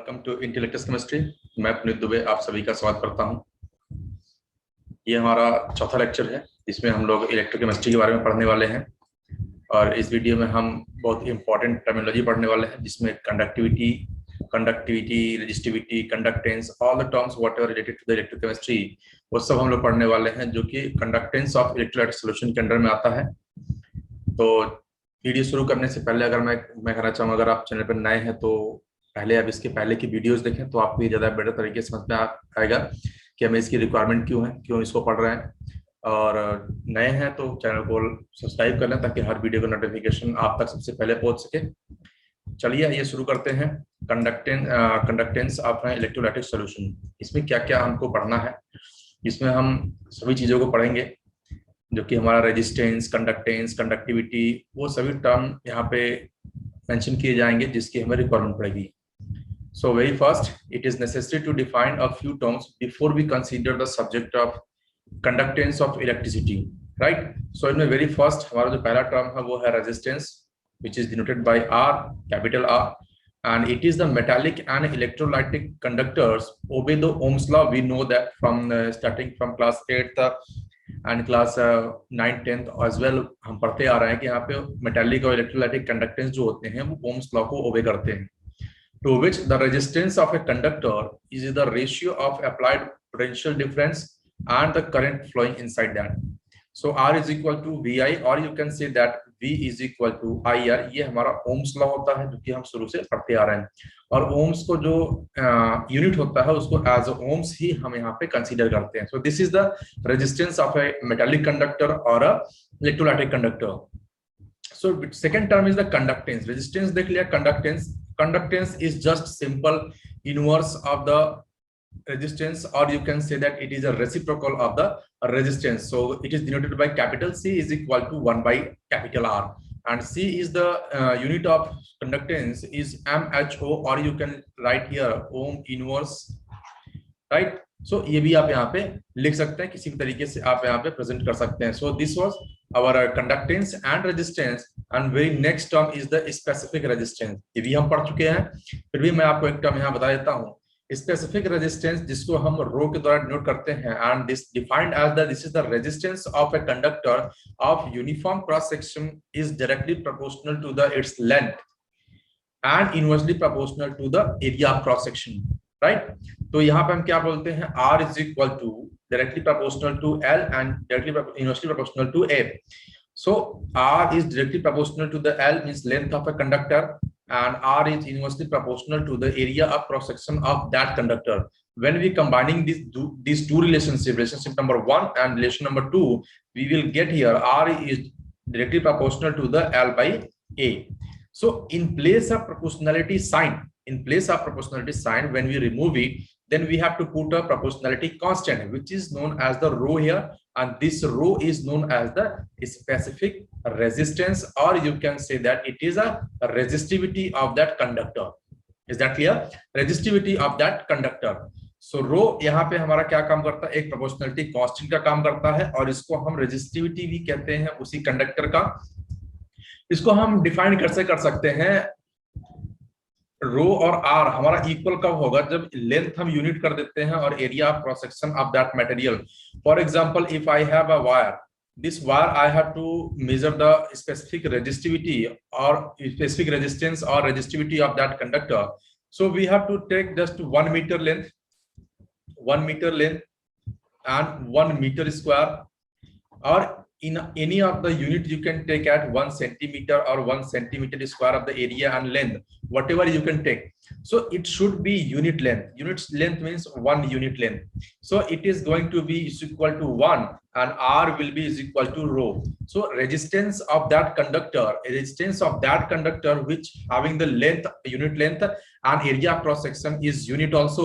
Welcome to intellectual chemistry. मैं पुनीत दुबे आप सभी का स्वागत करता हूं। ये हमारा चौथा लेक्चर है। इसमें हम लोग इलेक्ट्रोकेमिस्ट्री के बारे में पढ़ने वाले हैं और इस वीडियो में हम बहुत इंपॉर्टेंट टर्मिनोलॉजी पढ़ने वाले हैं, जिसमें conductivity, resistivity, conductance, all the terms what ever related to the electrochemistry, वो सब हम लोग पढ़ने वाले हैं, जो कि कंडक्टेंस ऑफ इलेक्ट्रोलाइटिक सॉल्यूशन के अंडर में आता है। तो वीडियो शुरू करने से पहले अगर मैं कहना चाहूँ, अगर आप चैनल पर नए हैं तो पहले आप इसके पहले की वीडियोस देखें, तो आपको ये ज़्यादा बेटर तरीके से समझ में आएगा कि हमें इसकी रिक्वायरमेंट क्यों है, क्यों इसको पढ़ रहे हैं। और नए हैं तो चैनल को सब्सक्राइब कर लें ताकि हर वीडियो का नोटिफिकेशन आप तक सबसे पहले पहुंच सके। चलिए ये शुरू करते हैं। कंडक्टेंस ऑफ इलेक्ट्रोलाइटिक सॉल्यूशन, इसमें क्या क्या हमको पढ़ना है। इसमें हम सभी चीज़ों को पढ़ेंगे, जो कि हमारा रेजिस्टेंस, कंडक्टेंस, कंडक्टिविटी, वो सभी टर्म यहाँ पे मेंशन किए जाएंगे जिसकी हमें रिक्वायरमेंट पड़ेगी। So very first, it is necessary to define a few terms before we consider the subject of conductance of electricity, right? So in the very first, हमारा जो पहला term है वो है resistance, which is denoted by R, capital R, and it is the metallic and electrolytic conductors obey the Ohm's law. We know that from starting from class 8th and class 9th 10th as well, हम पढ़ते आ रहे हैं कि यहाँ पे metallic और electrolytic conductance जो होते हैं वो Ohm's law को obey करते हैं, to which the resistance of a conductor is the ratio of applied potential difference and the current flowing inside that. So R is equal to VI, or you can say that V is equal to IR. ये हमारा Ohm's law होता है जो कि हम शुरू से पढ़ते आ रहे हैं, और ओम्स को जो यूनिट होता है उसको एज ओम्स ही हम यहाँ पे कंसीडर करते हैं. So this is the resistance of a metallic conductor or a electrolytic conductor. So second term is the conductance. Resistance देख लिया, conductance is just simple inverse of the resistance, or you can say that it is a reciprocal of the resistance. So it is denoted by capital C is equal to 1 by capital R, and C is the unit of conductance is mho, or you can write here ohm inverse, right? So ये भी आप यहाँ पे लिख सकते हैं, किसी भी तरीके से आप यहाँ पे प्रेजेंट कर सकते हैं. So this was our conductance and resistance, and very next term is the specific resistance. ये भी हम पढ़ चुके हैं, फिर भी मैं आपको एक टर्म यहाँ बता देता हूँ. स्पेसिफिक रेजिस्टेंस, जिसको हम रो के द्वारा डिनोट करते हैं, and this defined as the this is the resistance of a conductor of uniform cross section is directly proportional to the its length and inversely proportional to the area of cross section, right? तो यहाँ पे हम क्या बोलते हैं, R is equal to directly proportional to L and directly inversely proportional to A. So R is directly proportional to the L, means length of a conductor, and R is inversely proportional to the area of cross section of that conductor. When we combining these two relationship number 1 and relation number 2, we will get here R is directly proportional to the L by A. So in place of proportionality sign, when we remove it, then we have to put a proportionality constant, which is known as the rho here, and this rho is known as the specific resistance, or you can say that it is a resistivity of that conductor. Is that clear? Resistivity of that conductor. So rho यहाँ पे हमारा क्या काम करता है, एक proportionality constant का काम करता है, और इसको हम resistivity भी कहते हैं उसी कंडक्टर का. इसको हम डिफाइन कैसे कर सकते हैं, रो और आर हमारा इक्वल कब होगा, जब लेंथ हम यूनिट कर देते हैं और area of cross section of that material. For example, if I have a wire, this wire I have to measure the specific resistivity or specific resistance or resistivity of that conductor. So we have to take just 1 meter length and 1 meter square, or in any of the unit you can take at 1 centimeter or 1 centimeter square of the area and length, whatever you can take. So it should be unit length. Unit length means 1 unit length. So it is going to be is equal to 1, and R will be is equal to rho. So resistance of that conductor which having the length, unit length, and area cross section is unit also,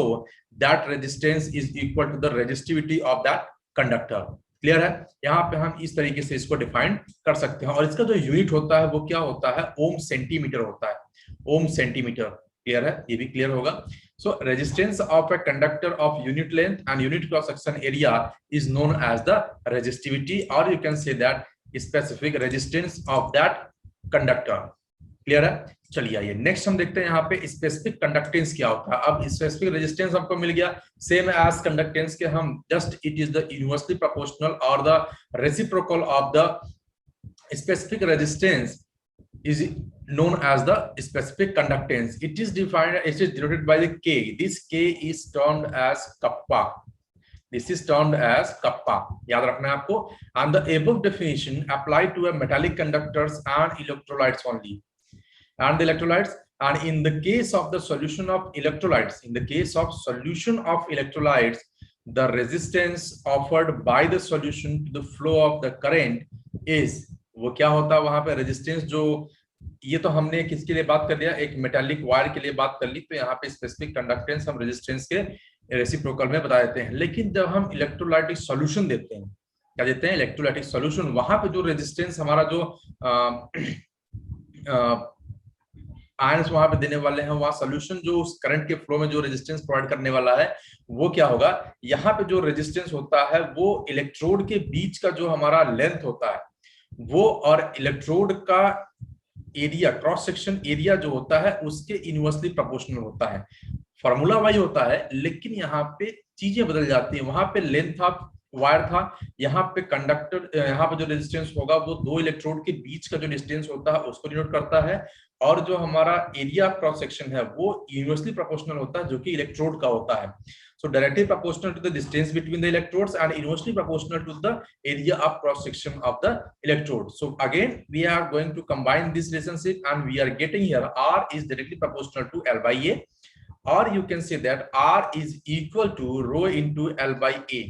that resistance is equal to the resistivity of that conductor. Clear है? यहाँ पे हम इस तरीके से इसको define कर सकते हैं, और इसका जो यूनिट होता है वो क्या होता है, ओम सेंटीमीटर होता है, ओम सेंटीमीटर. क्लियर है? ये भी क्लियर होगा. So resistance of a conductor of unit length and unit cross section area is known as the resistivity, और you can say that specific resistance of that conductor. Clear है? चलिए आइए next हम देखते हैं यहाँ पे स्पेसिफिक कंडक्टेंस क्या होता है। अब स्पेसिफिक रेजिस्टेंस हमको मिल गया, सेम एज कंडक्टेंस के हम just it is the inversely proportional और the reciprocal of the specific resistance is known as the specific conductance. It is defined, it is denoted by the K. This K is termed as kappa. This is termed as kappa. याद रखना है आपको. And the above definition applied to a metallic conductors and electrolytes only. And the electrolytes, and in the case of the solution of electrolytes, in the case of solution of electrolytes, the resistance offered by the solution to the flow of the current is, वो क्या होता है वहां पे resistance जो, ये तो हमने किसके लिए बात कर लिया, एक मेटालिक वायर के लिए बात कर ली, तो यहाँ पे स्पेसिफिक कंडक्टेंस हम रेजिस्टेंस के रेसिप्रोकल में बता देते हैं। लेकिन जब हम इलेक्ट्रोलाइटिक सॉल्यूशन देते हैं, क्या देते हैं, इलेक्ट्रोलाइटिक सॉल्यूशन, वहां पे जो रेजिस्टेंस हमारा जो आयंस वहां पे देने वाले हैं, वहां सॉल्यूशन जो उस करंट के फ्लो में जो रेजिस्टेंस प्रोवाइड करने वाला है वो क्या होगा, यहाँ पे जो रेजिस्टेंस होता है वो इलेक्ट्रोड के बीच का जो हमारा लेंथ होता है वो, और इलेक्ट्रोड का एरिया, क्रॉस सेक्शन एरिया जो होता है उसके इनवर्सली प्रोपोर्शनल होता है। फॉर्मूला वही होता है, लेकिन यहाँ पे चीजें बदल जाती है। वहां पे लेंथ ऑफ वायर था, यहाँ पे कंडक्टर, यहाँ पे जो रेजिस्टेंस होगा वो दो इलेक्ट्रोड के बीच का जो डिस्टेंस होता है उसको डिनोट करता है, और जो हमारा एरिया क्रॉस सेक्शन है वो इनवर्सली प्रोपोर्शनल होता है जो कि इलेक्ट्रोड का होता है। So directly proportional to the distance between the electrodes and inversely proportional to the area of cross section of the electrode. So again we are going to combine this relationship and we are getting here R is directly proportional to L by A, or you can say that R is equal to rho into L by A.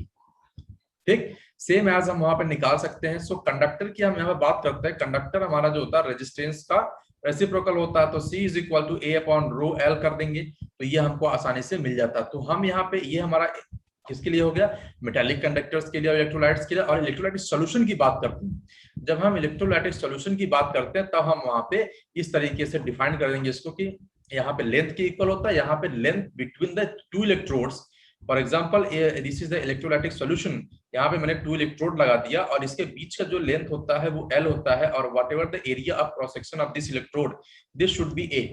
ठीक, same as हम वहां पर निकाल सकते हैं। सो conductor की हम यहाँ बात करते हैं, कंडक्टर हमारा जो होता है रेजिस्टेंस का रेसिप्रोकल होता है, तो C is equal to A upon rho L कर देंगे तो ये हमको आसानी से मिल जाता है। तो हम यहाँ पे, ये हमारा किसके लिए हो गया, मेटालिक कंडक्टर्स के लिए और इलेक्ट्रोलाइट्स के लिए। और इलेक्ट्रोलाइटिक सॉल्यूशन की बात करते हैं, जब हम इलेक्ट्रोलाइटिक सॉल्यूशन की बात करते हैं तब हम वहां पे इस तरीके से डिफाइन कर देंगे इसको कि यहाँ पे लेंथ के इक्वल होता है, यहाँ पे length between the two electrodes. For example this is the electrolytic solution, यहाँ पे मैंने टू इलेक्ट्रोड लगा दिया और इसके बीच का जो लेंथ होता है वो L होता है, और what ever the area of cross section of this electrode this should be A।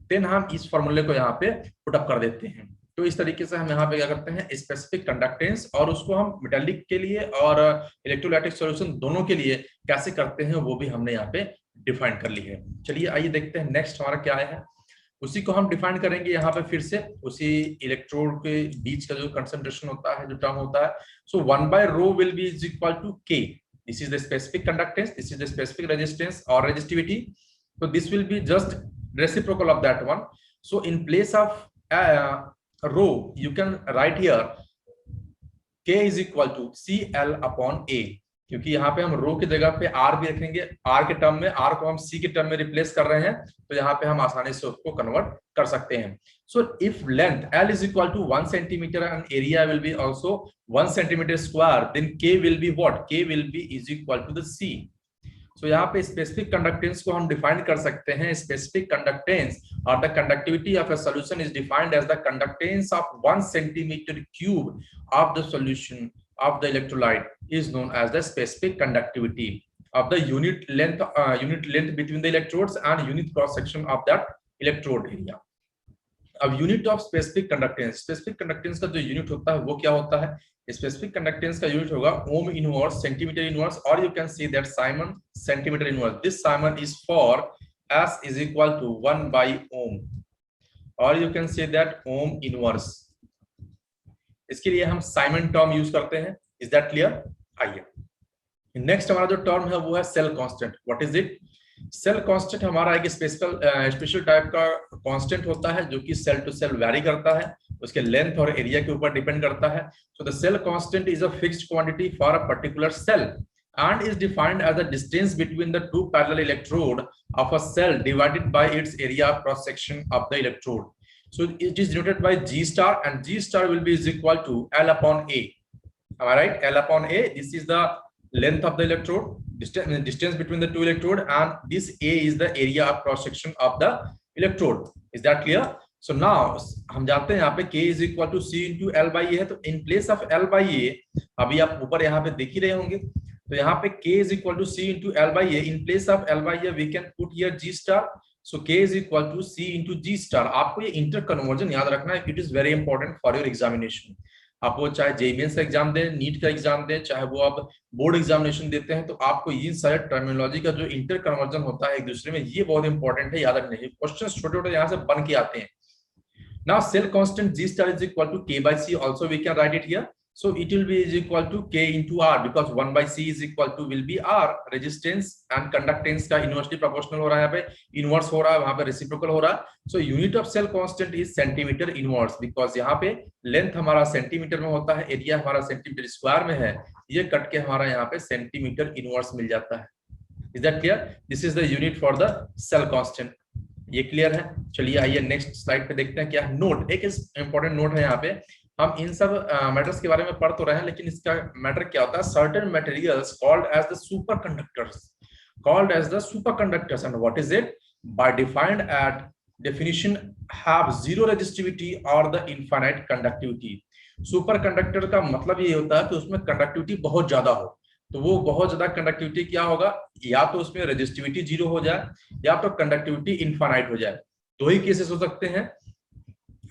Then हम इस फॉर्मूले को यहाँ पे पुट अप कर देते हैं। तो इस तरीके से हम यहाँ पे क्या करते हैं, स्पेसिफिक कंडक्टेंस, और उसको हम मेटालिक के लिए और इलेक्ट्रोलाइटिक सॉल्यूशन दोनों के लिए कैसे करते हैं वो भी हमने यहाँ पे डिफाइन कर ली है। चलिए आइए देखते हैं नेक्स्ट हमारा क्या है, उसी को हम डिफाइन करेंगे यहाँ पे फिर से, उसी इलेक्ट्रोड के बीच का जो कंसंट्रेशन होता है, जो टर्म होता है। सो 1 by rho will be is equal to K. This is the specific conductance, this is the specific resistance or resistivity. So this will be just reciprocal of that one. So in place of rho, you can write here K is equal to CL upon A. क्योंकि यहाँ पे हम रो की जगह पे R भी रखेंगे, R के टर्म में, R को हम C के टर्म में रिप्लेस कर रहे हैं, तो यहाँ पे हम आसानी से उसको कन्वर्ट कर सकते हैं। So if length L is equal to 1 centimeter and area will be also 1 centimeter square, then K will be what? K will be is equal to the C. So यहाँ पे स्पेसिफिक कंडक्टेंस को हम define कर सकते हैं। Specific conductance और the conductivity of a solution is defined as the conductance of 1 centimeter cube of the solution of the electrolyte is known as the specific conductivity of the unit length between the electrodes and unit cross section of that electrode area. अब unit of specific conductance का जो unit होता है वो क्या होता है, specific conductance का यूनिट होगा ओम इनवर्स, सेंटीमीटर इनवर्स, और you can see that Simon centimetre inverse. This Simon is for S is equal to 1 by ohm, or you can say that ohm inverse। इसके लिए हम Simon term use करते हैं। Is that clear? आइए next हमारा जो term है वो है cell constant. What is it? Cell constant हमारा एक स्पेशल टाइप का कांस्टेंट होता है जो कि सेल टू सेल वैरी करता है, उसके लेंथ और एरिया के ऊपर डिपेंड करता है। So the cell constant is a fixed quantity for a particular cell and is defined as the distance between the two parallel electrode of a cell divided by its area of cross section of the electrode. So it is denoted by G star, and G star will be is equal to L upon A. Am I right? L upon A. This is the length of the electrode, distance between the two electrode, and this A is the area of cross section of the electrode. Is that clear? So now हम जानते हैं यहाँ पे K is equal to C into L by A है, तो in place of L by A, अभी आप ऊपर यहाँ पे देख ही रहे होंगे, तो यहाँ पे K is equal to C into L by A. In place of L by A, we can put here G star. So K is equal to C into G star. आपको ये इंटर कन्वर्जन याद रखना है, it is very important for your examination. आप वो चाहे JEE Mains का exam दें, नीट का एग्जाम दें, चाहे वो आप बोर्ड एग्जामिनेशन देते हैं, तो आपको ये सारे टर्मिनोलॉजी का जो इंटर कन्वर्जन होता है एक दूसरे में, ये बहुत इंपॉर्टेंट है, याद रखने के। क्वेश्चन छोटे छोटे यहाँ से बन के आते हैं। Now cell constant G star is equal to K by C. Also we can write it here. So it will be is equal to K into R because 1 by C is equal to will be R. Resistance and conductance का inversely proportional हो रहा है, यहाँ पे inverse हो रहा है, वहाँ पे reciprocal हो रहा है। So unit of cell constant is centimeter inverse because यहाँ पे length हमारा सेंटीमीटर में होता है, एरिया हमारा सेंटीमीटर स्क्वायर में है, ये कट के हमारा यहाँ पे सेंटीमीटर इनवर्स मिल जाता है। Is that clear? This is the unit for the cell constant. ये क्लियर है? चलिए आइए नेक्स्ट स्लाइड पे देखते हैं क्या नोट। एक इंपॉर्टेंट नोट है यहाँ पे, हम इन सब मैटर्स के बारे में पढ़ तो रहे हैं, लेकिन इसका मैटर क्या होता है, certain materials called as the superconductors and what is it, by defined at definition have zero resistivity और द इनफाइनाइट कंडक्टिविटी। सुपरकंडक्टर का मतलब ये होता है कि उसमें कंडक्टिविटी बहुत ज्यादा हो, तो वो बहुत ज्यादा कंडक्टिविटी क्या होगा, या तो उसमें रेजिस्टिविटी जीरो हो जाए या तो कंडक्टिविटी इनफाइनाइट हो जाए। दो ही केसेस हो सकते हैं।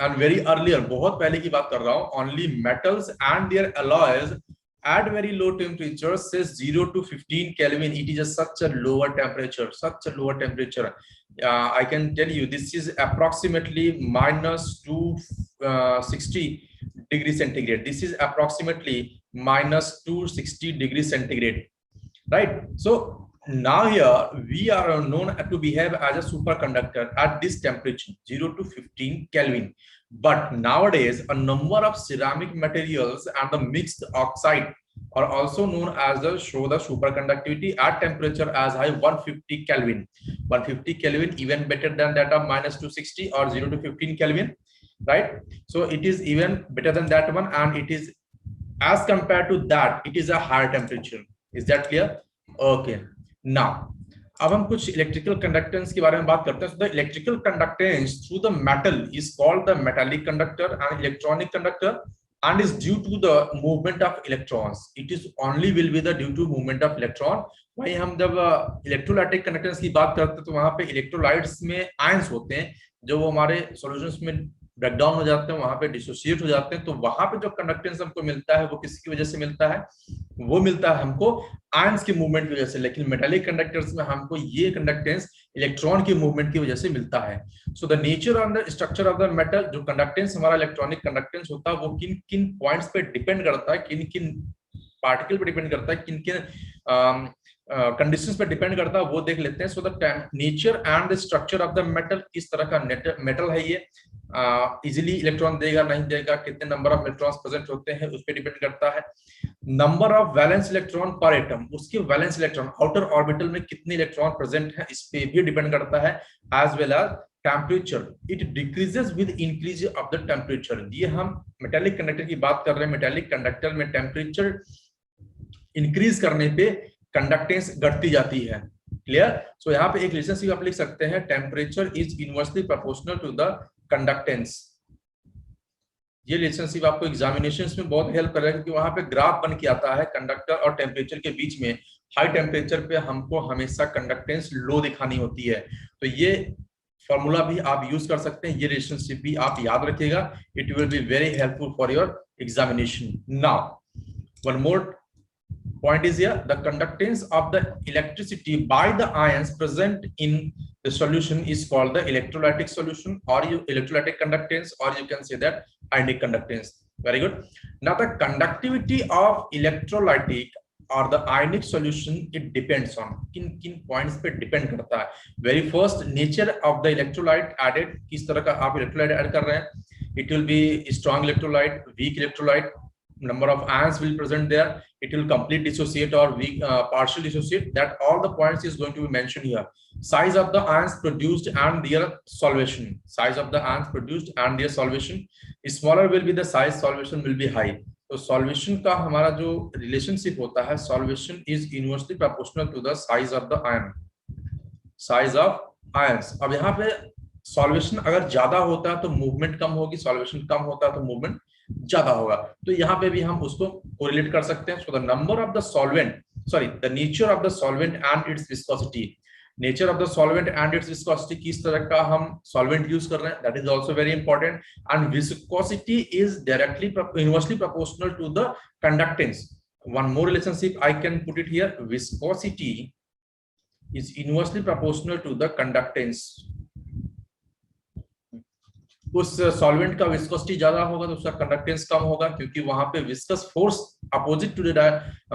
एंड वेरी अर्लियर, बहुत पहले की बात कर रहा हूं, only metals and their alloys at very low temperature says 0 to 15 Kelvin, it is such a lower temperature. I can tell you this is approximately minus 260 degrees centigrade. This is approximately minus 260 degrees centigrade, right? So now here we are known to behave as a superconductor at this temperature 0 to 15 Kelvin. But nowadays a number of ceramic materials and the mixed oxide are also known as the show the superconductivity at temperature as high 150 Kelvin. 150 Kelvin even better than that of minus 260 or 0 to 15 Kelvin, right? So it is even better than that one, and it is as compared to that it is a higher temperature. Is that clear? Okay. Now अब हम कुछ electrical conductance के बारे में बात करते हैं। So the electrical conductance through the metal is called the metallic conductor and electronic conductor and is due to the movement of electrons. It is only will be the due to movement of electron. वही हम जब electrolytic conductance की बात करते हैं तो वहां पे इलेक्ट्रोलाइट्स में आयंस होते हैं जो वो हमारे सॉल्यूशंस में ब्रेकडाउन हो जाते हैं, वहां पे डिसोसिएट हो जाते हैं, तो वहां पे जो कंडक्टेंस हमको मिलता है वो किसकी वजह से मिलता है, वो मिलता है हमको आयंस के मूवमेंट की वजह से। लेकिन मेटालिक कंडक्टर्स में हमको ये कंडक्टेंस इलेक्ट्रॉन के मूवमेंट की वजह से मिलता है। So the nature and the structure of the metal, जो कंडक्टेंस हमारा इलेक्ट्रॉनिक कंडक्टेंस होता है वो किन किन पॉइंट्स पे डिपेंड करता है, किन किन पार्टिकल पे डिपेंड करता है, किन किन कंडीशंस पे डिपेंड करता है, वो देख लेते हैं। So the nature and the structure of the metal, किस तरह का मेटल है ये, इजीली इलेक्ट्रॉन देगा नहीं देगा, कितने नंबर ऑफ इलेक्ट्रॉन्स प्रेजेंट होते हैं उस पर डिपेंड करता है। नंबर ऑफ वैलेंस इलेक्ट्रॉन पर एटम, उसके वैलेंस इलेक्ट्रॉन आउटर ऑर्बिटल में कितने इलेक्ट्रॉन प्रेजेंट है इस पे भी डिपेंड करता है। As well as temperature, it decreases with increase of the temperature. ये हम मेटालिक कंडक्टर की बात कर रहे हैं। मेटालिक कंडक्टर में टेम्परेचर इंक्रीज करने पे कंडक्टेंस घटती जाती है। क्लियर? सो यहाँ पे एक रिलेशनशिप आप लिख सकते हैं, temperature is inversely proportional to the conductance. ये रिलेशनशिप आपको एग्जामिनेशंस में बहुत हेल्प करेगा क्योंकि वहां पे ग्राफ बन के आता है कंडक्टर और टेम्परेचर के बीच में। हाई टेम्परेचर पे हमको हमेशा कंडक्टेंस लो दिखानी होती है, तो ये फॉर्मूला भी आप यूज कर सकते हैं, ये रिलेशनशिप भी आप याद रखिएगा। It will be very helpful for your examination. Now one more point is here, the conductance of the electricity by the ions present in the solution is called the electrolytic solution, or electrolytic conductance, or you can say that ionic conductance. Very good. Now the conductivity of electrolytic or the ionic solution, it depends on किन points पे depend करता है। Very first, nature of the electrolyte added, किस तरह का आप electrolyte add कर रहे हैं। It will be strong electrolyte, weak electrolyte, number of ions will present there, it will complete dissociate or weak partial dissociate, that all the points is going to be mentioned here. Size of the ions produced and their solvation, size of the ions produced and their solvation, smaller will be the size, solvation will be high. तो solvation का हमारा जो relationship होता है, solvation is inversely proportional to the size of the ion, size of ions। अब यहाँ पे solvation अगर ज्यादा होता है तो movement कम होगी, solvation कम होता है तो movement ज्यादा होगा, तो यहाँ पे भी हम उसको कोरिलेट कर सकते हैं। So the number of the solvent, sorry the nature of the solvent and its viscosity, nature of the solvent and its viscosity, किस तरह का हम सॉल्वेंट यूज कर रहे हैं, that is also very important. And viscosity is directly inversely proportional to the conductance. One more relationship I can put it here, viscosity is inversely proportional to the conductance। उस solvent का viscosity ज्यादा होगा तो उसका conductance कम होगा, क्योंकि वहां पे viscous force opposite to the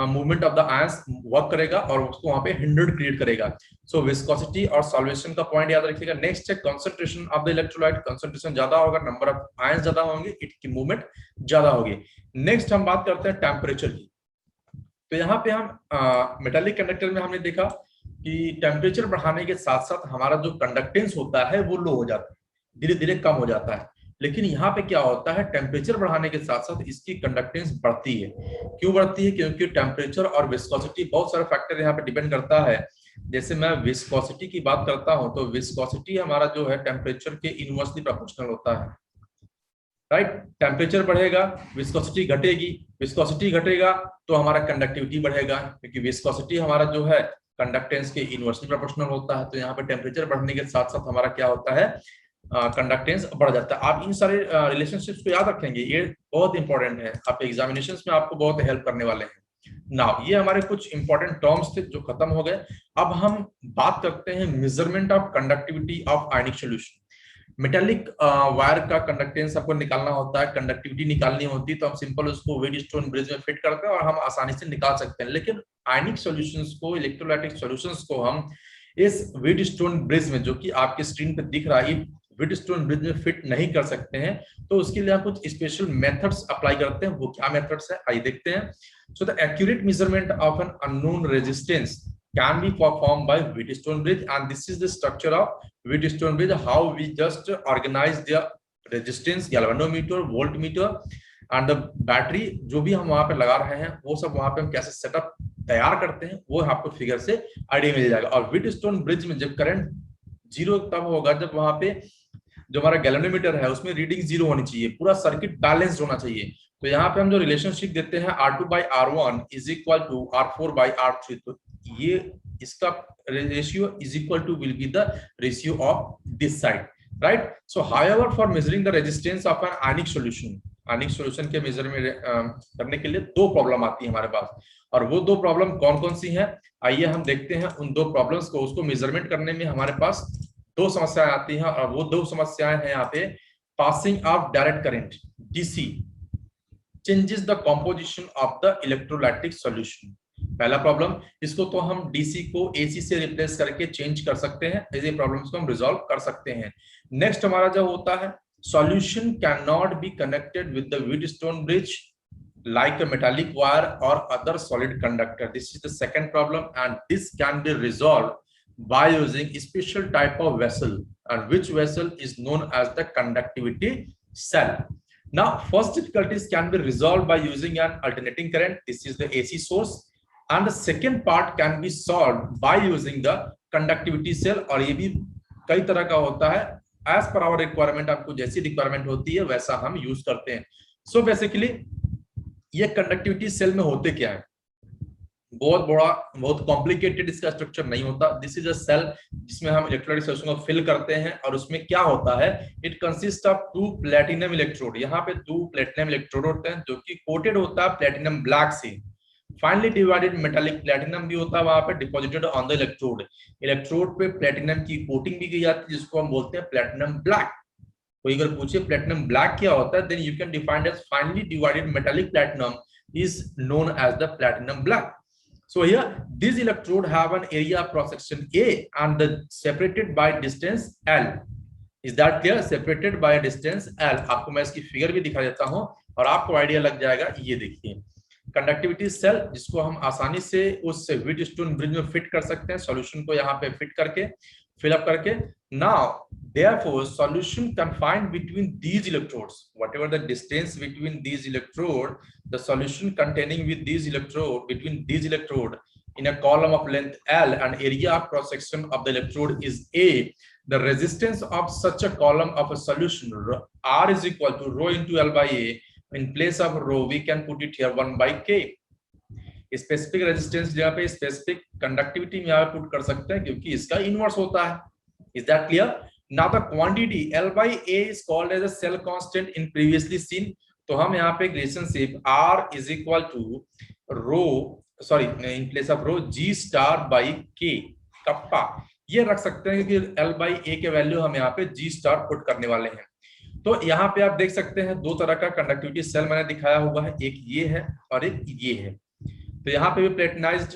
movement of the ions work करेगा और उसको वहां पे हिंडर्ड क्रिएट करेगा। सो विस्कोसिटी और सॉल्वेशन का पॉइंट याद रखिएगा। नेक्स्ट है concentration of the electrolyte, concentration ज्यादा होगा, नंबर ऑफ आयंस ज्यादा होंगे, इट की मूवमेंट ज्यादा होगी। नेक्स्ट हम बात करते हैं टेम्परेचर की। तो यहाँ पे हम मेटालिक कंडक्टर में हमने देखा कि टेम्परेचर बढ़ाने के साथ साथ हमारा जो कंडक्टेंस होता है वो लो हो जाता है, धीरे धीरे कम हो जाता है। लेकिन यहाँ पे क्या होता है, टेम्परेचर बढ़ाने के साथ साथ इसकी कंडक्टेंस बढ़ती है। क्यों बढ़ती है? क्योंकि टेम्परेचर और विस्कोसिटी बहुत सारे फैक्टर यहाँ पे डिपेंड करता है। जैसे मैं विस्कोसिटी की बात करता हूं तो विस्कोसिटी हमारा जो है टेम्परेचर के इनवर्सली प्रोपोर्शनल होता है, राइट। टेम्परेचर बढ़ेगा, विस्कोसिटी घटेगी, विस्कोसिटी घटेगा तो हमारा कंडक्टिविटी बढ़ेगा, क्योंकि विस्कोसिटी हमारा जो है कंडक्टेंस के इनवर्सली प्रोपोर्शनल होता है। तो यहाँ पे टेम्परेचर बढ़ने के साथ साथ हमारा क्या होता है, कंडक्टेंस बढ़ जाता है। आप इन सारे रिलेशनशिप्स को याद रखेंगे, ये बहुत इंपॉर्टेंट है, आपके एग्जामिनेशंस में आपको बहुत हेल्प करने वाले हैं। नाउ ये हमारे कुछ इंपॉर्टेंट टर्म्स थे जो खत्म हो गए। अब हम बात करते हैं measurement of conductivity of ionic solution. Metallic wire का कंडक्टेंस आपको निकालना होता है, कंडक्टिविटी निकालनी होती है, तो हम सिंपल उसको व्हीटस्टोन ब्रिज में फिट करते हैं और हम आसानी से निकाल सकते हैं। लेकिन आयनिक सॉल्यूशंस को, इलेक्ट्रोलाइटिक सॉल्यूशंस को हम इस व्हीटस्टोन ब्रिज में, जो कि आपके स्क्रीन पे दिख रहा है, व्हीटस्टोन ब्रिज में फिट नहीं कर सकते हैं। तो उसके लिए हम कुछ स्पेशल मेथड्स अप्लाई करते हैं। वो क्या मेथड्स है आइए देखते हैं। So the accurate measurement of an unknown resistance can be performed by Wheatstone bridge, and this is the structure of Wheatstone bridge, how we just organize the resistance, galvanometer, voltmeter and the battery जो भी हम वहां पे लगा रहे हैं वो सब वहां पे हम कैसे सेटअप तैयार करते हैं वो आपको फिगर से आइडिया मिल जाएगा। और Wheatstone ब्रिज में जब करंट जीरो तब होगा जब वहां पे जो हमारा गैल्वेनोमीटर है उसमें रीडिंग जीरो होनी चाहिए, पूरा सर्किट बैलेंस्ड होना चाहिए। तो यहाँ पे हम जो रिलेशनशिप देते हैं R2/R1 is equal to R4/R3, तो ये इसका ratio is equal to will be the ratio of this side, right. So however for measuring the resistance of an ionic solution, ionic solution के मेजरमेंट करने के लिए दो प्रॉब्लम आती है हमारे पास, और वो दो प्रॉब्लम कौन कौन सी हैं आइए हम देखते हैं उन दो प्रॉब्लम्स को। उसको मेजरमेंट करने में हमारे पास दो समस्याएं आती हैं, और वो दो समस्याएं हैं यहाँ पे। Passing of direct current DC changes the composition of the electrolytic solution. पहला प्रॉब्लम, इसको तो हम डीसी को एसी से रिप्लेस करके चेंज कर सकते हैं, ऐसे प्रॉब्लम्स को हम रिजॉल्व कर सकते हैं। नेक्स्ट हमारा जो होता है, solution can not be connected with the Wheatstone bridge like a metallic wire or other solid conductor. This is the second problem, and this can be resolved by using a special type of vessel, and which vessel is known as the conductivity cell. Now first difficulties can be resolved by using an alternating current. This is the AC source, and the second part can be solved by using the conductivity cell, और ये भी कई तरह का होता है, as per our requirement, आपको जैसी रिक्वायरमेंट होती है वैसा हम यूज करते हैं। सो बेसिकली ये कंडक्टिविटी सेल में होते क्या है, बहुत बड़ा बहुत कॉम्प्लिकेटेड इसका स्ट्रक्चर नहीं होता। दिस इज अ सेल जिसमें हम इलेक्ट्रोलाइटिक सॉल्यूशन को फिल करते हैं, और उसमें क्या होता है, it consist of two platinum electrode. यहाँ पे दो प्लेटिनम इलेक्ट्रोड होते हैं जो कि कोटेड होता है प्लेटिनम ब्लैक से। फाइनली डिवाइडेड मेटालिक प्लेटिनम भी होता है वहां पे deposited on the electrode. Electrode पे प्लेटिनम की कोटिंग भी की जाती है जिसको हम बोलते हैं प्लेटिनम ब्लैक। कोई अगर पूछे प्लेटिनम ब्लैक क्या होता है, then you can define as finely divided metallic platinum is known as the platinum black. So here these electrode have an area of cross section A and the separated by distance L. Is that clear? Separated by a distance L. आपको मैं इसकी figure भी दिखा देता हूं और आपको idea लग जाएगा। ये देखिए कंडक्टिविटी सेल जिसको हम आसानी से उस व्हीटस्टोन ब्रिज में फिट कर सकते हैं, सॉल्यूशन को यहाँ पे फिट करके फिलअप करके। Now therefore solution confined between these electrodes, whatever the distance between these electrode, the solution containing with these electrode between these electrode in a column of length L and area of cross section of the electrode is A. The resistance of such a column of a solution R is equal to rho into L by A. In place of rho we can put it here 1 by K. Specific resistance जगह पे specific conductivity में यहाँ put कर सकते हैं क्योंकि इसका inverse होता है। Is that clear? Now the quantity L by A is called as a cell constant in previously seen। तो हम यहाँ पे relationship R is equal to rho in place of rho G star by K kappa ये रख सकते हैं क्योंकि L by A के वैल्यू हम यहाँ पे G स्टार पुट करने वाले हैं। तो यहाँ पे आप देख सकते हैं दो तरह का कंडक्टिविटी सेल मैंने दिखाया हुआ है, एक ये है और एक ये है। तो यहाँ पे भी प्लेटिनाइज्ड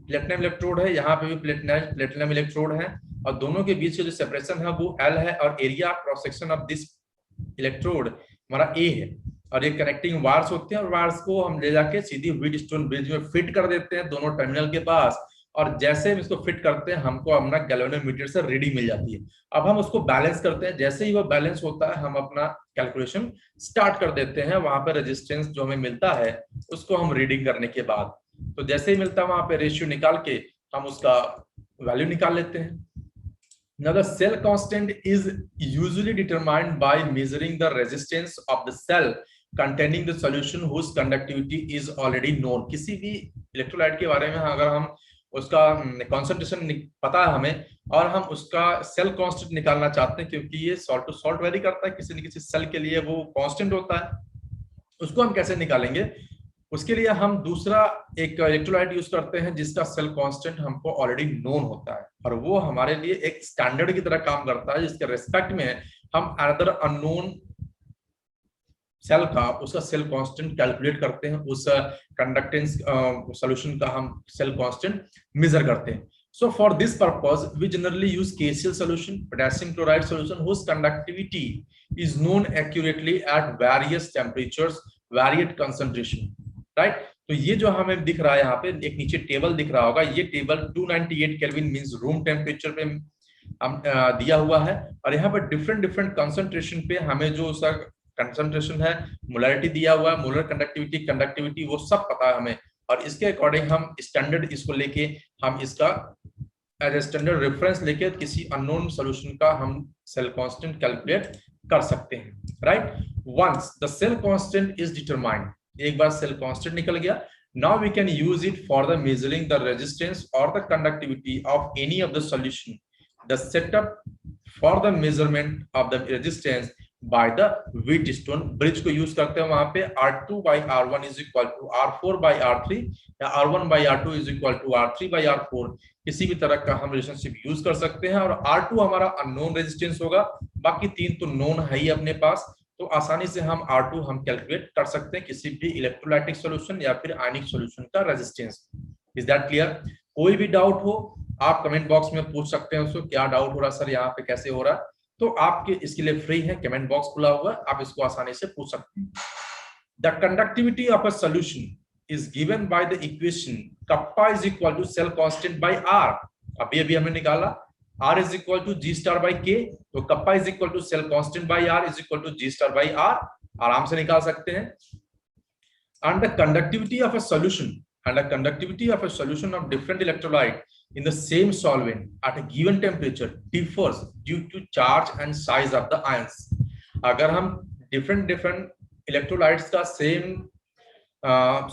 प्लेटिनम इलेक्ट्रोड है, यहाँ पे भी प्लेटिनाइज्ड प्लेटिनम इलेक्ट्रोड है और दोनों के बीच का जो सेपरेशन है वो L है और area cross section of this electrode हमारा A है। और ये कनेक्टिंग वायर्स होते हैं और वायर्स को हम ले जाके सीधी व्हीटस्टोन ब्रिज में फिट कर देते हैं दोनों टर्मिनल के पास। और जैसे हम इसको फिट करते हैं हमको अपना गैल्वेनोमीटर से रीडिंग मिल जाती है। अब हम उसको बैलेंस करते हैं, जैसे ही वो बैलेंस होता है हम अपना कैलकुलेशन स्टार्ट कर देते हैं। वहां पे रेजिस्टेंस जो हमें मिलता है उसको हम रीडिंग करने के बाद, तो जैसे ही मिलता है वहां पे रेशियो निकाल के हम उसका वैल्यू निकाल लेते हैं। Now the cell constant is usually determined by measuring the resistance of the cell containing the solution whose conductivity is already known। किसी भी इलेक्ट्रोलाइट के बारे में अगर हम उसका कॉन्सेंट्रेशन पता है हमें और हम उसका सेल कांस्टेंट निकालना चाहते हैं क्योंकि ये सॉल्ट टू सॉल्ट वेरी करता है, किसी न किसी सेल के लिए वो कांस्टेंट होता है, उसको हम कैसे निकालेंगे? उसके लिए हम दूसरा एक इलेक्ट्रोलाइट यूज करते हैं जिसका सेल कांस्टेंट हमको ऑलरेडी नोन होता है और वो हमारे लिए एक स्टैंडर्ड की तरह काम करता है, जिसके रिस्पेक्ट में हम अनदर अननोन सेल का उसका सेल कांस्टेंट कैलकुलेट करते हैं, उस कंडक्टेंस सॉल्यूशन का हम सेल कांस्टेंट मेजर करते हैं। So for this purpose, we generally use KCl solution, potassium chloride solution, whose conductivity is known accurately at various temperatures, varied concentration, right? तो ये जो हमें दिख रहा है यहाँ पे एक नीचे टेबल दिख रहा होगा, ये table 298 kelvin means room temperature पे हम दिया हुआ है और यहाँ पर डिफरेंट कंसंट्रेशन पे हमें जो उसका कंसंट्रेशन है, मोलरिटी दिया हुआ है, मोलर कंडक्टिविटी वो सब पता है हमें और इसके अकॉर्डिंग हम स्टैंडर्ड इसको लेके हम इसका एज ए स्टैंडर्ड रेफरेंस लेके किसी अननोन सॉल्यूशन का हम सेल कांस्टेंट कैलकुलेट कर सकते हैं, right? Once the cell constant is determined, एक बार सेल कांस्टेंट निकल गया, now we can use it for the measuring the resistance और the conductivity of any of the solution. The setup for the measurement of the resistance by the Wheatstone bridge को use करते हैं। वहां पे R2 by R1 is equal to R4 by R3 या R1 by R2 is equal to R3 by R4, किसी भी तरह का हम रिलेशनशिप यूज कर सकते हैं। और R2 हमारा अननोन रेजिस्टेंस होगा, बाकी तीन तो नोन है ही अपने पास, तो आसानी से हम R2 हम कैलकुलेट कर सकते हैं किसी भी इलेक्ट्रोलाइटिक सॉल्यूशन या फिर आयनिक सॉल्यूशन का रेजिस्टेंस। Is that clear? कोई भी डाउट हो आप कमेंट बॉक्स में पूछ सकते हैं उसको, क्या डाउट हो रहा सर यहाँ पे कैसे हो रहा, तो आपके इसके लिए फ्री है, कमेंट बॉक्स खुला हुआ है, आप इसको आसानी से पूछ सकते हैं। The conductivity of a solution is given by the equation kappa is equal to cell constant by R। अभी हमने निकाला R is equal to G star by K, तो kappa is equal to cell constant by R is equal to G star by R, आराम से निकाल सकते हैं। And the conductivity of a solution and the conductivity of a solution of different electrolyte in the same solvent at a given temperature differs due to charge and size of the ions। अगर हम different electrolytes का same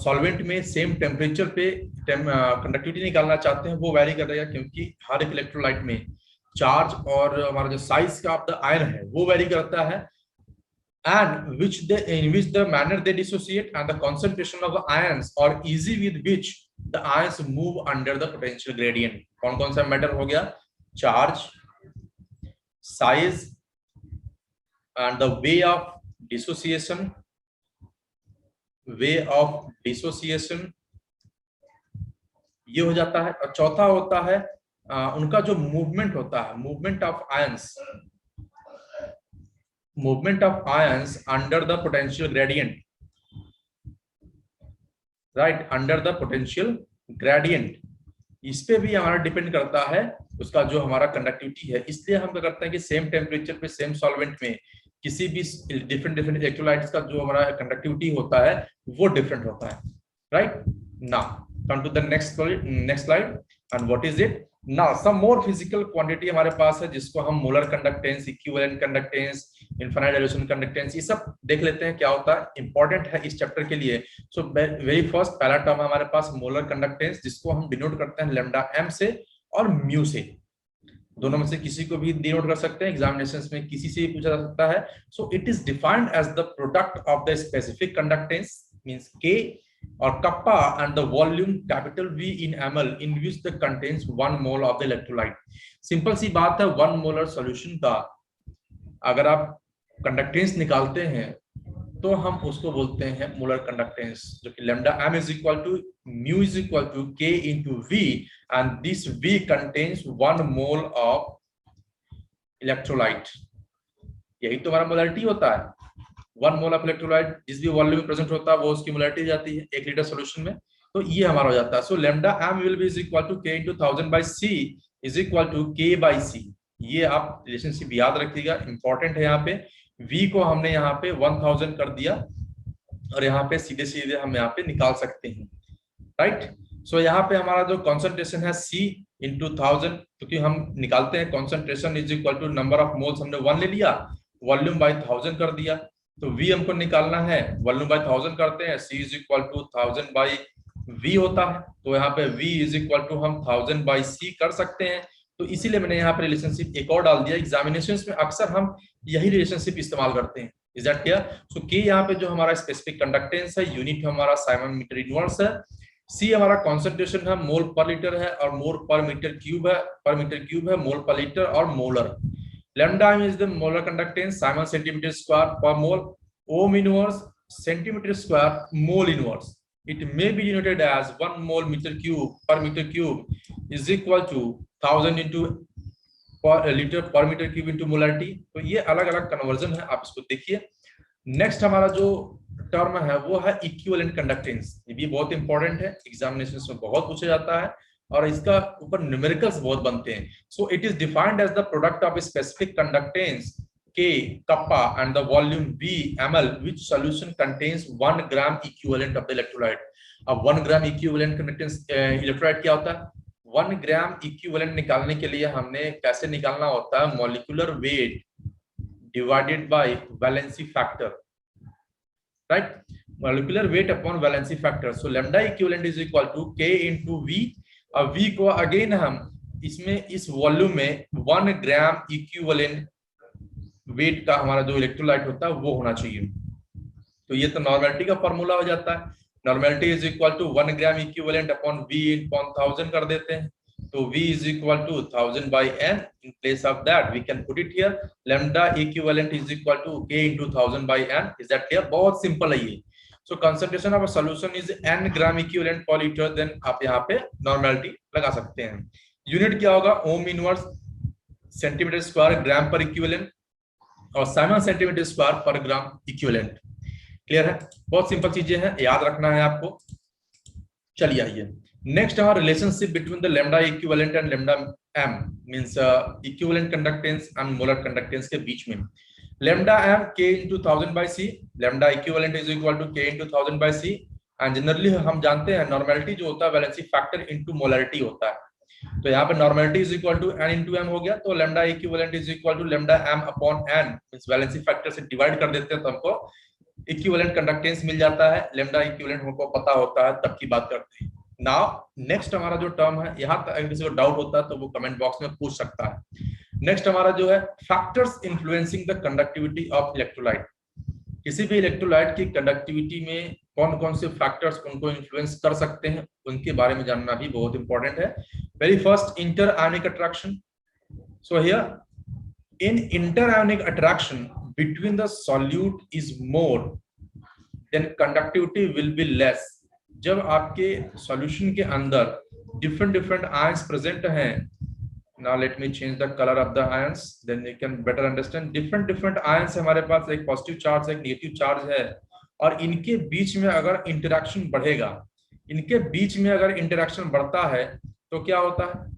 solvent में same temperature पे conductivity निकालना चाहते हैं, वो vary करेगा क्योंकि हर एक electrolyte में charge और हमारा जो size का of the ion है वो वैरी करता है, and in which the manner they dissociate and the concentration of the ions or easy with which the ions move under the potential gradient। कौन सा मैटर हो गया? Charge, size and the way of dissociation ये हो जाता है। और चौथा होता है उनका जो मूवमेंट होता है, movement of ions under the potential gradient, right? under the potential gradient, इस पे भी हमारा डिपेंड करता है उसका जो हमारा कंडक्टिविटी है। इसलिए हम क्या करते हैं कि सेम टेम्परेचर पे सेम सॉल्वेंट में किसी भी डिफरेंट इलेक्ट्रोलाइट्स का जो हमारा कंडक्टिविटी होता है वो डिफरेंट होता है, right? Now come to the next slide, and what is it? ना सम मोर फिजिकल क्वांटिटी हमारे पास है जिसको हम molar conductance, equivalent conductance, infinite resolution conductance, ये सब देख लेते हैं क्या होता है, इंपॉर्टेंट है इस चैप्टर के लिए। सो वेरी फर्स्ट पहला टर्म है हमारे पास मोलर कंडक्टेंस, जिसको हम डिनोट करते हैं लैम्डा एम से और म्यू से। दोनों में से किसी को भी डिनोट कर सकते हैं, एग्जामिनेशंस में किसी से भी पूछा जा सकता है। So it is defined as the product of the specific conductance means K or kappa and the volume capital V in ml in which the contains 1 mole of the electrolyte। Simple सी बात है, 1 molar solution का अगर आप conductance निकालते हैं तो हम उसको बोलते हैं मोलर कंडक्टेंस, जो कि lambda m is equal to mu is equal to K into V and this V contains 1 mole of electrolyte। यही तो हमारा मोलरिटी होता है। 1 मोल ऑफ इलेक्ट्रोलाइट जिस भी वॉल्यूम में प्रेजेंट होता है वो उसकी मोलरिटी जाती है 1 लीटर सॉल्यूशन में, तो ये हमारा हो जाता है। So lambda M will be is equal to K into 1000 by C is equal to K by C। ये आप रिलेशनशिप याद रखिएगा, इंपॉर्टेंट है। यहाँ पे V को हमने यहाँ पे 1000 कर दिया और यहाँ पे सीधे सीधे हम यहाँ पे निकाल सकते हैं, राइट। सो यहाँ पे हमारा जो कॉन्सेंट्रेशन है C into 1000, क्योंकि हम निकालते हैं concentration is equal to number of moles, हमने 1 ले लिया, वॉल्यूम बाय 1000 कर दिया, तो V हमको निकालना है, वॉल्यूम बाय 1000 करते हैं, C is equal to 1000 by V होता है, तो यहाँ पे V इज इक्वल टू हम 1000 बाई C कर सकते हैं। तो इसीलिए मैंने यहाँ पे रिलेशनशिप एक और डाल दिया। एग्जामिनेशंस में अक्सर हम यही रिलेशनशिप इस्तेमाल करते हैं। Is that clear? So K यहाँ पे जो हमारा स्पेसिफिक कंडक्टेंस है, यूनिट हमारा साइमन मीटर इनवर्स है, C हमारा कॉन्सेंट्रेशन है, मोल पर लीटर है, और मोल पर मीटर क्यूब है, मोल पर लीटर और molar. Lambda m is the molar conductance, Simon centimeter square per mole, ohm inverse centimeter square mole inverse. It may be denoted as 1 mole per meter cube is equal to 1000 into per liter per meter cube into molarity। तो ये अलग अलग conversion है, आप इसको देखिए। Next हमारा जो टर्म है वो है इक्विवेलेंट कंडक्टेंस। ये भी बहुत इंपॉर्टेंट है, एग्जामिनेशन में बहुत पूछा जाता है और इसका ऊपर न्यूमेरिकल्स बहुत बनते हैं। So it is defined as the product of specific conductance K kappa and the volume V ml which solution contains 1 gram equivalent of the electrolyte। अब 1 ग्राम इक्विवेलेंट कंडक्टेंस इलेक्ट्रोलाइट क्या होता है? 1 ग्राम इक्विवेलेंट निकालने के लिए हमने कैसे निकालना होता है? Molecular weight divided by valency factor, right. Molecular weight upon valency factor. So lambda equivalent is equal to K into V। अब V को अगेन हम इसमें इस वॉल्यूम में 1 ग्राम इक्विवेलेंट वेट का हमारा जो इलेक्ट्रोलाइट होता है वो होना चाहिए। तो ये तो नॉर्मेलिटी का फॉर्मूला हो जाता है। Normality is equal to 1 gram equivalent upon V upon 1000 कर देते हैं, तो V is equal to 1000 by n। In place of that we can put it here lambda equivalent is equal to K into 1000 by n। Is that clear? बहुत simple है ये। So concentration of a solution is n gram equivalent per liter, then आप यहाँ पे normality लगा सकते हैं। Unit क्या होगा? ओम इनवर्स सेंटीमीटर स्क्वायर ग्राम पर इक्विवेलेंट और साइमन सेंटीमीटर स्क्वायर पर ग्राम इक्विवेलेंट। क्लियर है? बहुत सिंपल चीजें हैं, याद रखना है आपको। चलिए आइए नेक्स्ट हमारा relationship between the lambda equivalent and lambda m means equivalent conductance and molar conductance के बीच में। Lambda m K into 1000 by C, lambda equivalent is equal to K into 1000 by C, and generally हम जानते हैं normality जो होता है valency factor into molarity होता है। तो यहाँ पे normality is equal to n into m हो गया, तो lambda equivalent is equal to lambda m upon n, means valency factor से डिवाइड कर देते हैं तो हमको इक्विवेलेंट कंडक्टेंस मिल जाता है। लैम्डा इक्विवेलेंट हमको पता होता है तब की बात करते हैं। नाउ नेक्स्ट हमारा जो टर्म है, यहाँ तक किसी को डाउट होता है तो वो कमेंट बॉक्स में पूछ सकता है। नेक्स्ट हमारा जो है factors influencing the conductivity of electrolyte. किसी भी इलेक्ट्रोलाइट की कंडक्टिविटी में कौन कौन से फैक्टर्स उनको इन्फ्लुएंस कर सकते हैं, उनके बारे में जानना भी बहुत इंपॉर्टेंट है। Very first, inter ionic attraction. So here in inter ionic attraction between the solute is more than conductivity will be less. जब आपके सॉल्यूशन के अंदर डिफरेंट आयंस प्रेजेंट हैं, now let me change the color of the ions, then you can better understand। different ions हमारे पास, एक positive charge है, एक negative charge है, और इनके बीच में अगर इंटरेक्शन बढ़ेगा, इनके बीच में अगर इंटरेक्शन बढ़ता है तो क्या होता है?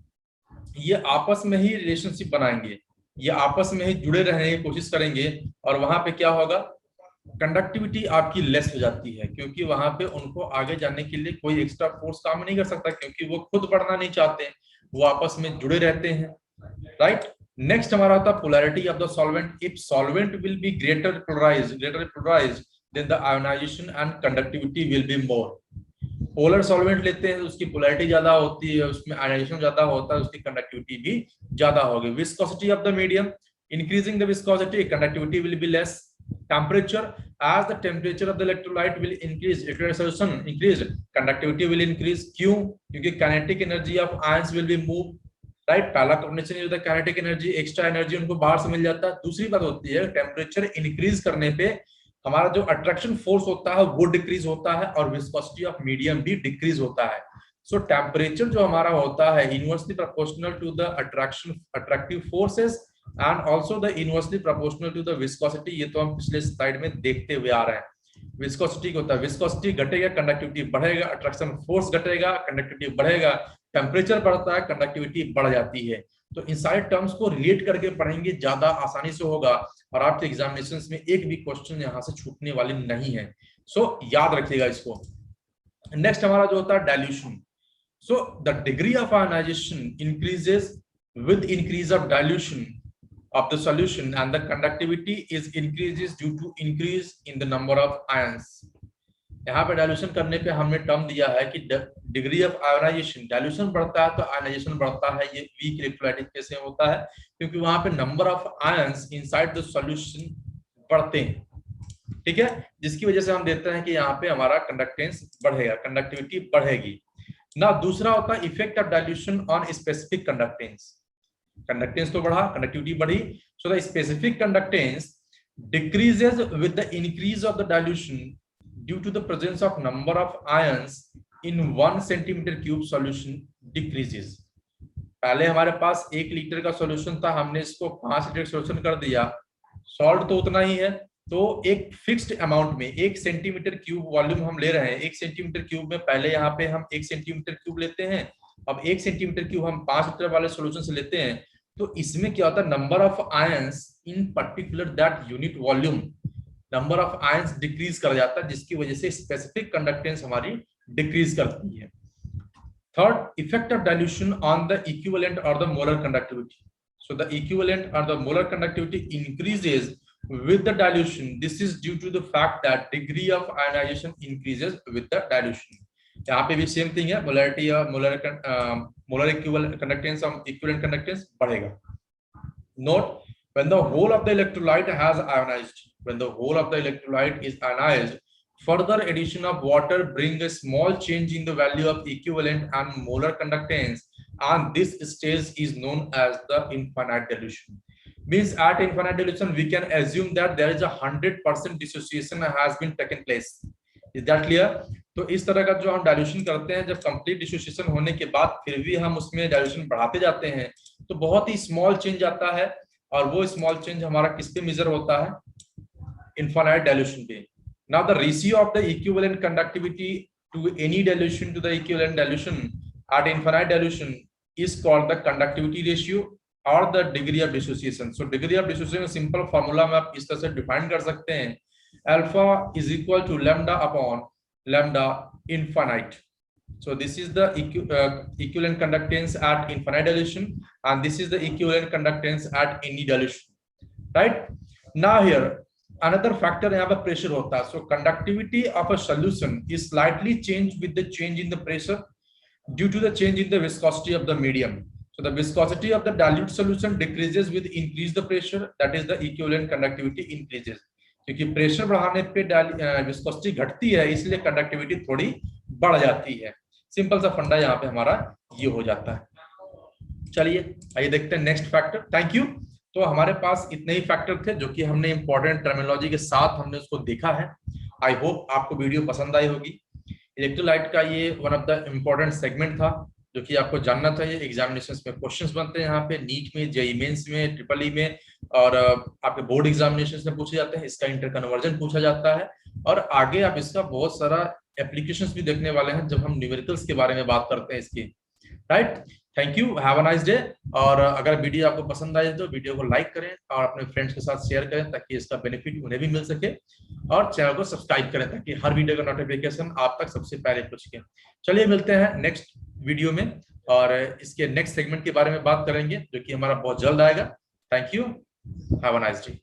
ये आपस में ही रिलेशनशिप बनाएंगे, ये आपस में ही जुड़े रहने की कोशिश करेंगे, और वहां पे क्या होगा? कंडक्टिविटी आपकी लेस हो जाती है, क्योंकि वहां पे उनको आगे जाने के लिए कोई एक्स्ट्रा फोर्स काम नहीं कर सकता, क्योंकि वो खुद बढ़ना नहीं चाहते, वो आपस में जुड़े रहते हैं, राइट। नेक्स्ट हमारा होता है polarity of the solvent. If solvent will be greater polarised then the ionisation and conductivity will be more. Polar solvent लेते हैं तो उसकी पोलैरिटी ज्यादा होती है, उसमें आयोनाइजेशन ज्यादा होता है, उसकी कंडक्टिविटी भी ज्यादा होगी। Viscosity of the medium, increasing the viscosity, conductivity will be less. Temperature, as the temperature of the electrolyte will increase, electrolyte solution increase, conductivity will increase. क्यों? क्योंकि kinetic energy of ions will be moved, right? पहला condition ये होता है kinetic energy, extra energy उनको बाहर से मिल जाता है। दूसरी बात होती है टेम्परेचर इंक्रीज करने पे हमारा जो अट्रैक्शन फोर्स होता है वो डिक्रीज होता है और विस्कोसिटी ऑफ मीडियम भी डिक्रीज होता है। सो टेम्परेचर जो हमारा होता है inversely proportional to the attractive forces and also the inversely proportional to the viscosity। ये तो हम पिछले स्लाइड में देखते हुए आ रहे हैं। विस्कोसिटी क्या होता है? विस्कोसिटी घटेगा, कंडक्टिविटी बढ़ेगा, अट्रैक्शन फोर्स घटेगा, कंडक्टिविटी बढ़ेगा, टेम्परेचर बढ़ता है, कंडक्टिविटी बढ़ जाती है। तो इन सारे टर्म्स को रिलेट करके पढ़ेंगे, ज्यादा आसानी से होगा और आपके एग्जामिनेशन में एक भी क्वेश्चन यहाँ से छूटने वाली नहीं है। सो याद रखिएगा इसको। नेक्स्ट हमारा जो होता है dilution. So the degree of ionisation increases with increase of dilution of the solution and the conductivity is increases due to increase in the number of ions। यहाँ पे डाइल्यूशन करने पे हमने टर्म दिया है कि डिग्री ऑफ आयोनाइजेशन, डाइल्यूशन बढ़ता है तो आयोनाइजेशन बढ़ता है। ये वीक इलेक्ट्रोलाइट कैसे होता है? क्योंकि वहां पे number of ions inside the solution बढ़ते हैं, ठीक है, जिसकी वजह से हम देखते हैं कि यहाँ पे हमारा कंडक्टेंस बढ़ेगा, कंडक्टिविटी बढ़ेगी ना। दूसरा होता है effect of dilution on specific conductance. Conductance तो बढ़ा, कंडक्टिविटी बढ़ी, so the specific conductance decreases with the increase of the dilution due to the presence of number of ions in 1 centimeter cube solution decreases। पहले हमारे पास 1 litre का solution था, हमने इसको 5 litre solution कर दिया। सॉल्ट तो उतना ही है, तो एक फिक्स्ड अमाउंट में 1 सेंटीमीटर क्यूब वॉल्यूम हम ले रहे हैं। 1 सेंटीमीटर क्यूब में पहले यहाँ पे हम 1 सेंटीमीटर क्यूब लेते हैं, अब 1 सेंटीमीटर क्यूब हम 5 लीटर वाले सॉल्यूशन से लेते हैं। तो इसमें क्या होता है, number of ions in particular that unit volume, number of ions decrease कर जाता है, जिसकी वजह से स्पेसिफिक कंडक्टेंस हमारी डिक्रीज करती है। Third, effect of dilution on the equivalent और the molar conductivity. So the equivalent और the molar conductivity increases with the dilution। This is due to the fact that degree of ionization increases with the dilution। यहाँ पे भी same thing है, molarity और molar equivalent conductance और equivalent conductance बढ़ेगा। Note, when the whole of the electrolyte has ionized, when the whole of the electrolyte is ionized, further addition of water bring a small change in the value of equivalent and molar conductance, and this stage is known as the infinite dilution। Means at infinite dilution we can assume that there is a 100% dissociation has been taken place। Is that clear? तो इस तरह का जो हम dilution करते हैं, जब complete dissociation होने के बाद फिर भी हम उसमें डाइल्यूशन बढ़ाते जाते हैं, तो बहुत ही स्मॉल चेंज आता है, और वो स्मॉल चेंज हमारा किस पे मेजर होता है? इनफाइनाइट डाइल्यूशन पे। Now the ratio of the equivalent conductivity to any dilution to the equivalent dilution at infinite dilution is called the conductivity ratio और the degree of dissociation. So degree of dissociation simple formula में आप इस तरह से define कर सकते हैं, alpha is equal to lambda upon lambda infinite. So this is the equivalent conductance at infinite dilution, and this is the equivalent conductance at any dilution, right? Now here another factor यहाँ पे pressure होता है। So conductivity of a solution is slightly changed with the change in the pressure due to the change in the viscosity of the medium। So the viscosity of the dilute solution decreases with increase the pressure, that is the equivalent conductivity increases। क्योंकि pressure बढ़ाने पे viscosity घटती है, इसलिए conductivity थोड़ी बढ़ जाती है। सिंपल सा फंडा यहाँ पे हमारा ये हो जाता है। चलिए आइए देखते हैं नेक्स्ट फैक्टर। Thank you. तो हमारे पास इतने ही फैक्टर थे जो कि हमने इंपॉर्टेंट टर्मिनोलॉजी के साथ हमने उसको देखा है। आई होप आपको वीडियो पसंद आई होगी। इलेक्ट्रोलाइट का ये one of the important segment था जो कि आपको जानना चाहिए। एग्जामिनेशंस में क्वेश्चंस बनते हैं यहाँ पे, नीट में, जेईई मेंस में, ट्रिपल ई में, और आपके बोर्ड एग्जामिनेशंस में पूछे जाते हैं। इसका इंटर कन्वर्जन पूछा जाता है, और आगे आप इसका बहुत सारा एप्लीकेशंस भी देखने वाले हैं जब हम न्यूमेरिकल्स के बारे में बात करते हैं इसकी, right. Thank you, have a nice day. और अगर वीडियो आपको पसंद आए तो वीडियो को लाइक करें और अपने फ्रेंड्स के साथ शेयर करें ताकि इसका बेनिफिट उन्हें भी मिल सके, और चैनल को सब्सक्राइब करें ताकि हर वीडियो का नोटिफिकेशन आप तक सबसे पहले पहुंच सके। चलिए मिलते हैं नेक्स्ट वीडियो में। और इसके नेक्स्ट सेगमेंट के बारे में बात करेंगे जो कि हमारा बहुत जल्द आएगा। Thank you, have a nice day.